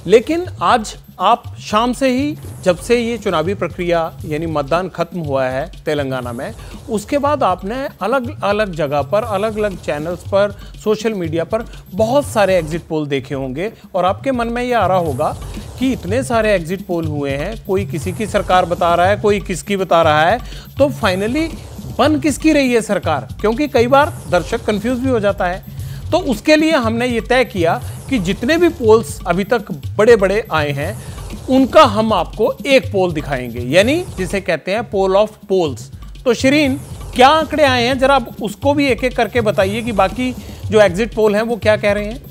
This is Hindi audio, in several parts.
लेकिन आज आप शाम से ही, जब से ये चुनावी प्रक्रिया यानी मतदान खत्म हुआ है तेलंगाना में, उसके बाद आपने अलग अलग जगह पर, अलग अलग चैनल्स पर, सोशल मीडिया पर बहुत सारे एग्जिट पोल देखे होंगे और आपके मन में ये आ रहा होगा कि इतने सारे एग्जिट पोल हुए हैं, कोई किसी की सरकार बता रहा है, कोई किसकी बता रहा है, तो फाइनली बन किसकी रही है सरकार? क्योंकि कई बार दर्शक कंफ्यूज भी हो जाता है। तो उसके लिए हमने ये तय किया कि जितने भी पोल्स अभी तक बड़े बड़े आए हैं उनका हम आपको एक पोल दिखाएंगे, यानी जिसे कहते हैं पोल ऑफ पोल्स। तो शिरीन, क्या आंकड़े आए हैं, जरा आप उसको भी एक एक करके बताइए कि बाकी जो एग्जिट पोल हैं वो क्या कह रहे हैं।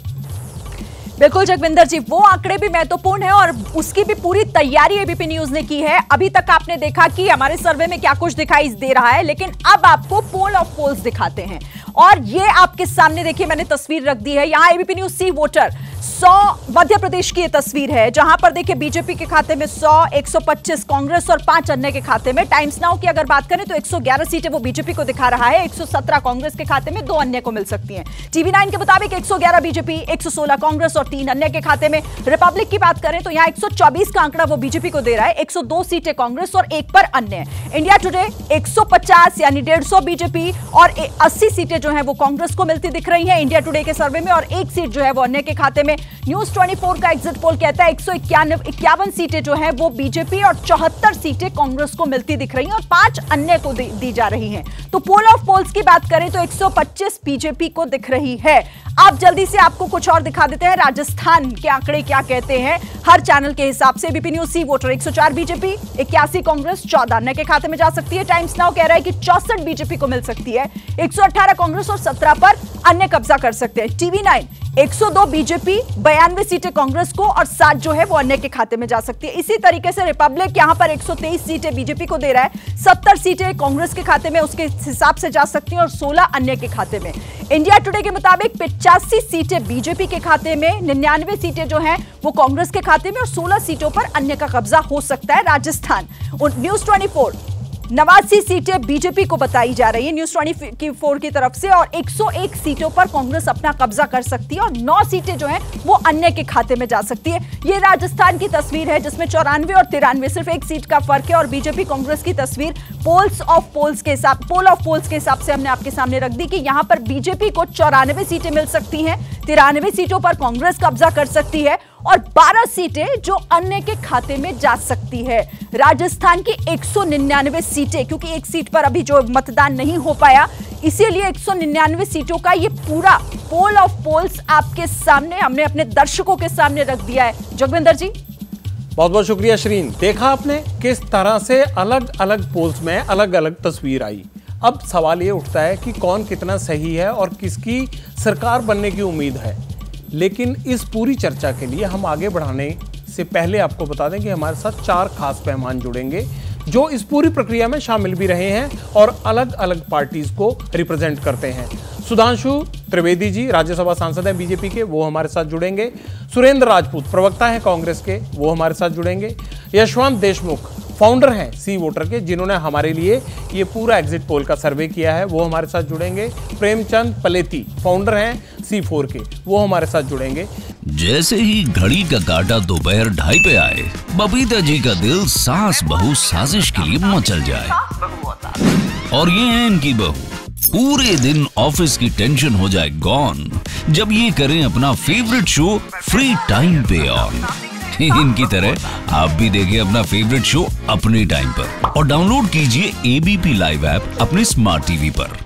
बिल्कुल जगविंदर जी, वो आंकड़े भी महत्वपूर्ण है और उसकी भी पूरी तैयारी एबीपी न्यूज ने की है। अभी तक आपने देखा कि हमारे सर्वे में क्या कुछ दिखाई दे रहा है, लेकिन अब आपको पोल ऑफ पोल्स दिखाते हैं और ये आपके सामने देखिए, मैंने तस्वीर रख दी है यहाँ। एबीपी न्यूज सी वोटर 100 मध्य प्रदेश की ये तस्वीर है, जहां पर देखिए बीजेपी के खाते में 100, 125 कांग्रेस और 5 अन्य के खाते में। टाइम्स नाउ की अगर बात करें तो 111 सीटें वो बीजेपी को दिखा रहा है, 117 कांग्रेस के खाते में, 2 अन्य को मिल सकती हैं। टीवी 9 के मुताबिक 111 बीजेपी, 116 कांग्रेस और 3 अन्य के खाते में। रिपब्लिक की बात करें तो यहाँ 124 का आंकड़ा वो बीजेपी को दे रहा है, 102 सीटें कांग्रेस और 1 पर अन्य। इंडिया टुडे 150 यानी 150 बीजेपी और 80 सीटें जो है वो कांग्रेस को मिलती दिख रही है इंडिया टुडे के सर्वे में, और 1 सीट जो है वो अन्य के खाते में। न्यूज 24 का एग्जिट पोल कहता है 151 सीटें जो है वो बीजेपी और 74 सीटें कांग्रेस को मिलती दिख रही हैं और 5 अन्य को दी जा रही हैं। तो पोल ऑफ पोल्स की बात करें तो 125 बीजेपी को दिख रही है। आप जल्दी से आपको कुछ और दिखा देते हैं, राजस्थान के आंकड़े क्या कहते हैं हर चैनल के हिसाब से। एबीपी न्यूज सी वोटर 104 बीजेपी, 81 कांग्रेस, 14 अन्य के खाते में जा सकती है। टाइम्स नाउ कह रहा है कि 64 बीजेपी को मिल सकती है, 118 कांग्रेस और 17 पर अन्य कब्जा कर सकते हैं। टीवी 9 102 बीजेपी, 92 सीटें कांग्रेस को और 7 जो है वो अन्य के खाते में जा सकती है। इसी तरीके से रिपब्लिक यहां पर 123 सीटें बीजेपी को दे रहा है, 70 सीटें कांग्रेस के खाते में उसके हिसाब से जा सकती हैं और 16 अन्य के खाते में। इंडिया टुडे के मुताबिक 85 सीटें बीजेपी के खाते में, 99 सीटें जो हैं वो कांग्रेस के खाते में और 16 सीटों पर अन्य का कब्जा हो सकता है। राजस्थान न्यूज 24 89 सीटें बीजेपी को बताई जा रही है न्यूज 24 की तरफ से, और 101 सीटों पर कांग्रेस अपना कब्जा कर सकती है और 9 सीटें जो हैं वो अन्य के खाते में जा सकती है। ये राजस्थान की तस्वीर है जिसमें 94 और 93 सिर्फ 1 सीट का फर्क है, और बीजेपी कांग्रेस की तस्वीर पोल ऑफ पोल्स के हिसाब से हमने आपके सामने रख दी कि यहां पर बीजेपी को 94 सीटें मिल सकती हैं, 93 सीटों पर कांग्रेस कब्जा कर सकती है और 12 सीटें जो अन्य के खाते में जा सकती है। राजस्थान की 199 सीटें, क्योंकि 1 सीट पर अभी जो मतदान नहीं हो पाया, इसीलिए 199 सीटों का ये पूरा पोल ऑफ पोल्स आपके सामने हमने अपने दर्शकों के सामने रख दिया है। जोगविंदर जी, बहुत बहुत शुक्रिया श्रीन। देखा आपने किस तरह से अलग अलग पोल्स में अलग अलग तस्वीर आई। अब सवाल ये उठता है कि कौन कितना सही है और किसकी सरकार बनने की उम्मीद है। लेकिन इस पूरी चर्चा के लिए हम आगे बढ़ाने से पहले आपको बता दें कि हमारे साथ 4 खास मेहमान जुड़ेंगे जो इस पूरी प्रक्रिया में शामिल भी रहे हैं और अलग अलग पार्टीज को रिप्रेजेंट करते हैं। सुधांशु त्रिवेदी जी राज्यसभा सांसद हैं बीजेपी के, वो हमारे साथ जुड़ेंगे। सुरेंद्र राजपूत प्रवक्ता हैं कांग्रेस के, वो हमारे साथ जुड़ेंगे। यशवंत देशमुख फाउंडर हैं सी वोटर के, जिन्होंने हमारे लिए ये पूरा एग्जिट पोल का सर्वे किया है, वो हमारे साथ जुड़ेंगे। प्रेमचंद पलेती फाउंडर हैं C4 के, वो हमारे साथ जुड़ेंगे। जैसे ही घड़ी का काटा दोपहर 2:30 पे आए, बबीता जी का दिल सास बहू साजिश के लिए मचल जाए। और ये है इनकी बहू, पूरे दिन ऑफिस की टेंशन हो जाए गॉन जब ये करें अपना फेवरेट शो फ्री टाइम पे ऑन। इनकी तरह आप भी देखिए अपना फेवरेट शो अपने टाइम पर और डाउनलोड कीजिए एबीपी लाइव ऐप अपने स्मार्ट टीवी पर।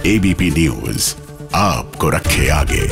एबीपी न्यूज आपको रखे आगे।